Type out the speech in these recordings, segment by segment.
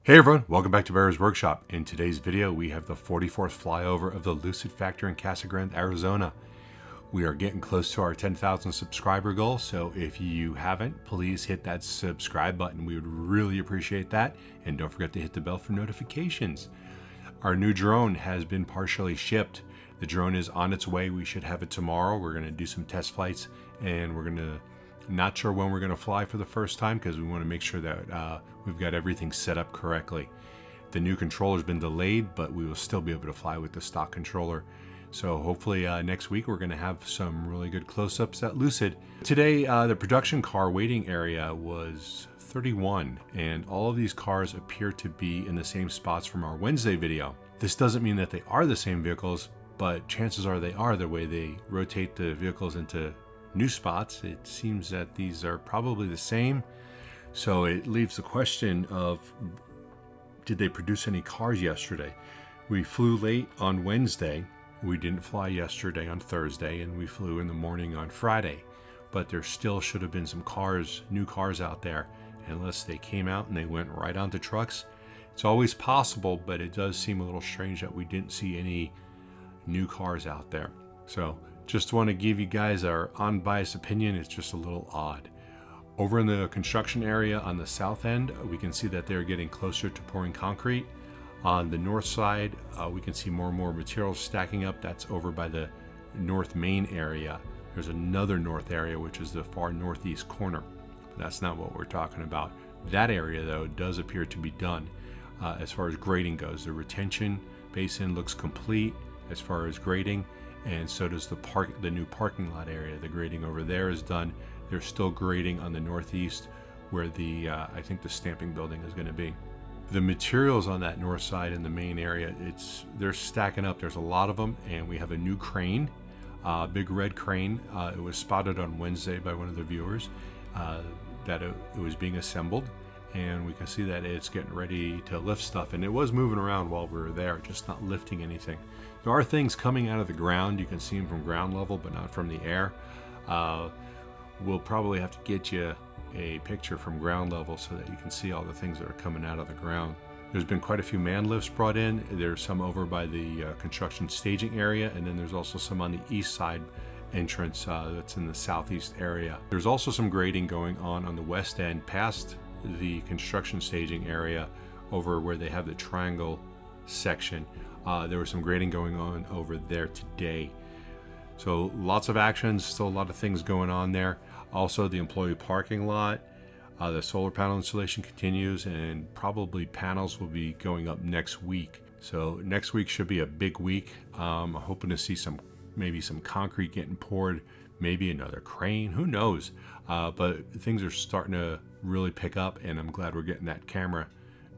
Hey everyone, welcome back to Bear's Workshop. In today's video, we have the 44th flyover of the Lucid factory in Casa Grande, Arizona. We are getting close to our 10,000 subscriber goal, so if you haven't, please hit that subscribe button. We would really appreciate that, and don't forget to hit the bell for notifications. Our new drone has been partially shipped. The drone is on its way. We should have it tomorrow. We're going to do some test flights, and we're going to not sure when we're going to fly for the first time because we want to make sure that we've got everything set up correctly. The new controller's been delayed, but we will still be able to fly with the stock controller. So hopefully next week we're going to have some really good close-ups at Lucid. Today the production car waiting area was 31, and all of these cars appear to be in the same spots from our Wednesday video. This doesn't mean that they are the same vehicles, but chances are they are. The way they rotate the vehicles into new spots, it seems that these are probably the same. So it leaves the question of, did they produce any cars yesterday? We flew late on Wednesday. We didn't fly yesterday on Thursday, and we flew in the morning on Friday. But there still should have been some cars, new cars out there, unless they came out and they went right onto trucks. It's always possible, but it does seem a little strange that we didn't see any new cars out there. So just want to give you guys our unbiased opinion. It's just a little odd. Over in the construction area on the south end, we can see that they're getting closer to pouring concrete. On the north side, we can see more and more materials stacking up. That's over by the north main area. There's another north area, which is the far northeast corner. But that's not what we're talking about. That area, though, does appear to be done. As far as grading goes, the retention basin looks complete as far as grading. And so does the new parking lot area. The grading over there is done. There's still grading on the northeast where the I think the stamping building is going to be. The materials on that north side in the main area, they're stacking up. There's a lot of them, and we have a new crane, big red crane. It was spotted on Wednesday by one of the viewers that it was being assembled, and we can see that it's getting ready to lift stuff. And it was moving around while we were there, just not lifting anything. There are things coming out of the ground. You can see them from ground level, but not from the air. We'll probably have to get you a picture from ground level so that you can see all the things that are coming out of the ground. There's been quite a few man lifts brought in. There's some over by the construction staging area, and then there's also some on the east side entrance that's in the southeast area. There's also some grading going on the west end past the construction staging area over where they have the triangle section. There was some grading going on over there today. So lots of actions, still a lot of things going on there. Also the employee parking lot, the solar panel installation continues, and probably panels will be going up next week. So next week should be a big week. I'm hoping to see maybe some concrete getting poured, maybe another crane, who knows? But things are starting to really pick up, and I'm glad we're getting that camera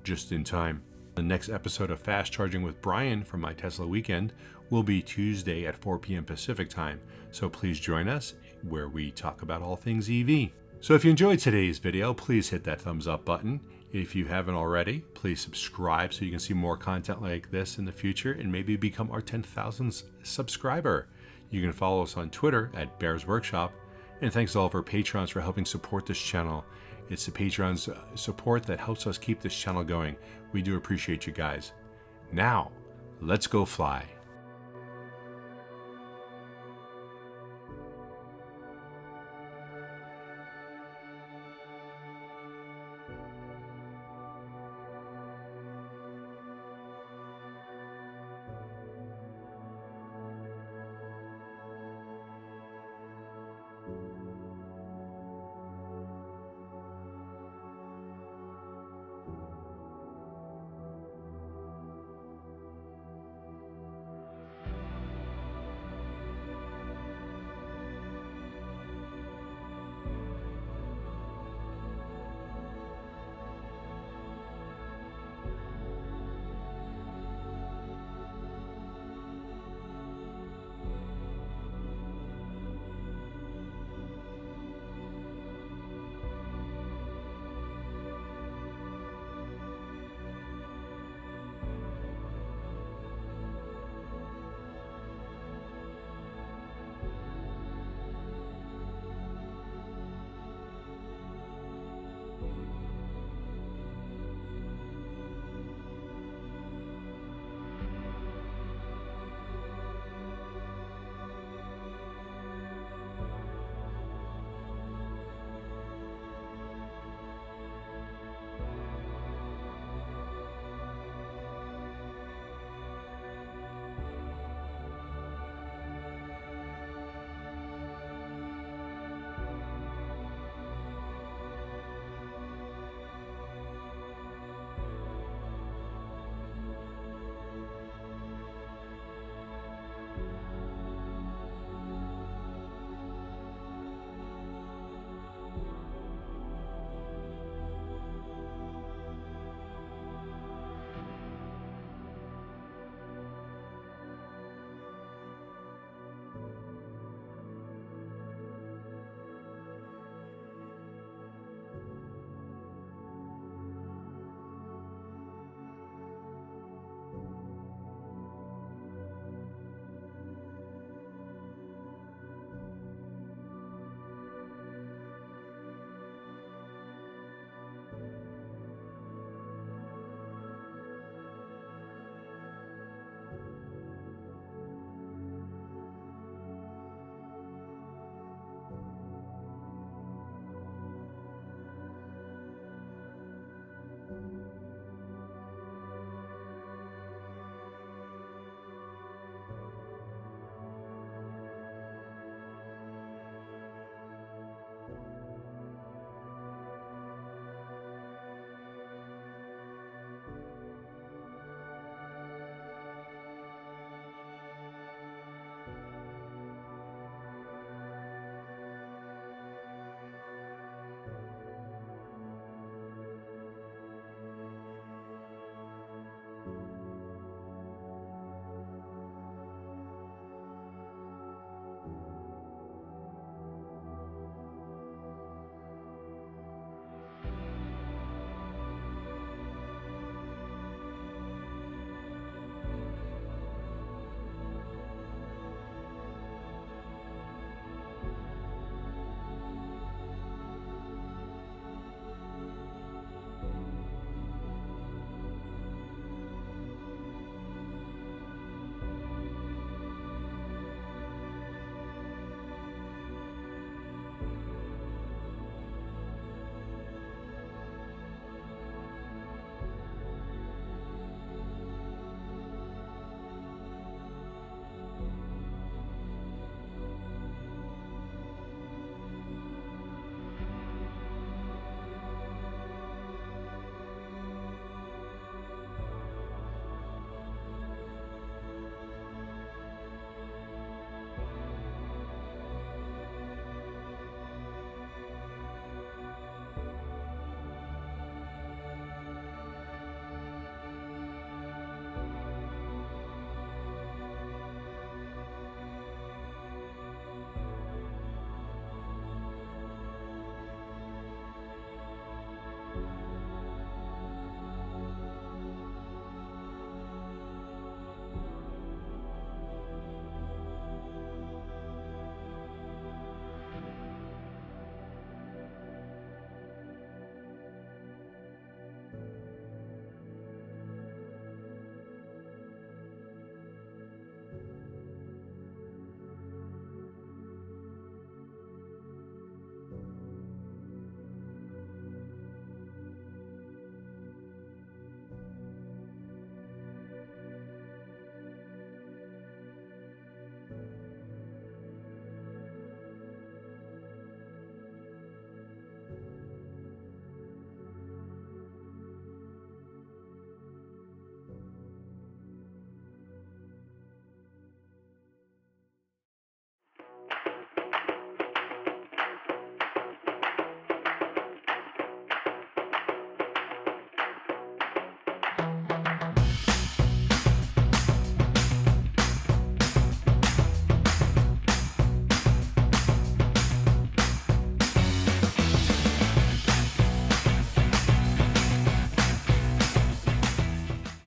just in time. The next episode of Fast Charging with Brian from My Tesla Weekend will be Tuesday at 4 p.m. Pacific time. So please join us where we talk about all things EV. So if you enjoyed today's video, please hit that thumbs up button. If you haven't already, please subscribe so you can see more content like this in the future and maybe become our 10,000th subscriber. You can follow us on Twitter at Bear's Workshop. And thanks to all of our patrons for helping support this channel. It's the patrons' support that helps us keep this channel going. We do appreciate you guys. Now, let's go fly.